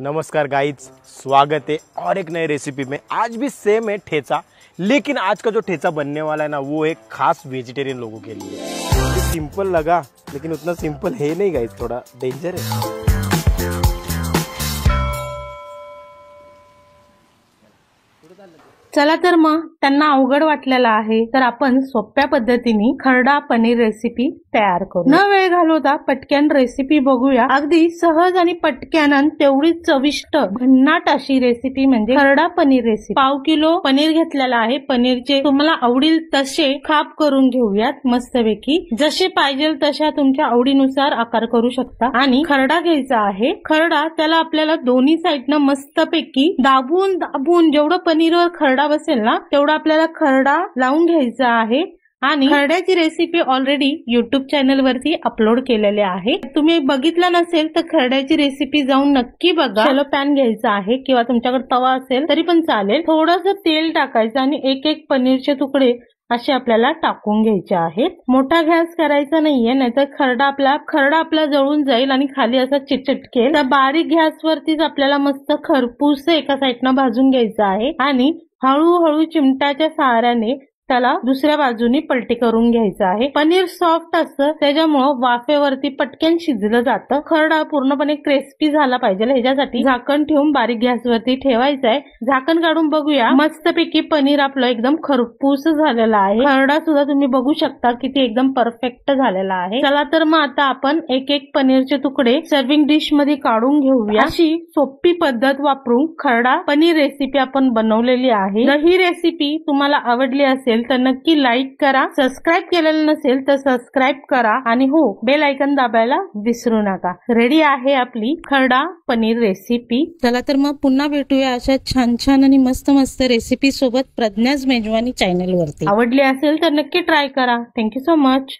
नमस्कार गाइस, स्वागत है और एक नई रेसिपी में। आज भी सेम है ठेचा, लेकिन आज का जो ठेचा बनने वाला है ना वो एक खास वेजिटेरियन लोगों के लिए। ये सिंपल लगा लेकिन उतना सिंपल है नहीं गाइस, थोड़ा डेंजर है। चला तर मग त्यांना अवघड वाटलेला आहे तर आपण सोप्या पद्धतीने खरडा पनीर रेसिपी तयार करू। न वेळ घालवता पटकन रेसिपी बघूया। अगदी सहज आणि पटकन आणि तेवढी चविष्ट भन्नाट अशी रेसिपी म्हणजे खरडा पनीर रेसिपी। 1/2 किलो पनीर घेतलेला आहे। पनीरचे तुम्हाला आवडील तसे काप करून घेऊयात मस्तपैकी। जसे पाहिजे तशा तुमच्या आवडीनुसार आकार करू शकता। आणि खरडा घ्यायचा आहे। खरडा त्याला आपल्याला दोन्ही साइडनं मस्तपैकी दाबून जेवढं पनीरवर खरडा बसेल ना तेवढा आपल्याला खरडा लावून घ्यायचा आहे। आणि खरड्याची रेसिपी ऑलरेडी YouTube चॅनल वरती अपलोड केलेली आहे। तुम्ही बघितलं नसेल तर खरड्याची रेसिपी जाऊन नक्की बघा। शॅलो पॅन घ्यायचा आहे किंवा तुमच्याकडे तवा असेल तरी पण चालेल। थोडंसं तेल टाकायचं आणि एक एक पनीरचे तुकडे असे आपल्याला टाकून घ्यायचे आहेत। मोठा गॅस करायचा नाहीये, नाहीतर खरडा आपला जळून जाईल आणि खाली असा चिटकेल। तर बारीक गॅस वरतीच आपल्याला मस्त खरपूस एका साइडनं भाजून घ्यायचं आहे आणि हळूहळू चिमट्याच्या सहाऱ्याने त्याला दुसऱ्या बाजूने पलटी करून घ्यायचं आहे। पनीर सॉफ्ट असतं त्याच्यामुळे वाफेवरती पटकन शिजलं जातं। खरडा पूर्णपणे क्रिस्पी झाला पाहिजे, ह्याच्यासाठी झाकण ठेवून बारीक गॅसवरती ठेवायचं आहे। झाकण काढून बघूया, मस्तपैकी पनीर आपलं एकदम खरपूस झालेला आहे। खरडा सुद्धा तुम्ही बघू शकता किती एकदम परफेक्ट झालेला आहे। चला तर मग आता आपण एक एक पनीरचे तुकडे सर्विंग डिश मध्ये काढून घेऊया। अशी सोपी पद्धत वापरून खरडा पनीर रेसिपी आपण बनवलेली आहे। जर ही रेसिपी तुम्हाला आवडली असेल तर नक्की लाईक करा। सबस्क्राईब केलेलं नसेल तर सबस्क्राईब करा आणि हो, बेल आयकॉन दाबायला विसरू नका। रेडी आहे आपली खरडा पनीर रेसिपी। चला तर मग पुन्हा भेटूया अशा छान छान आणि मस्त मस्त रेसिपी सोबत प्रज्ञाज मेजवानी चॅनल वरती। आवडली असेल तर नक्की ट्राय करा। Thank you so much.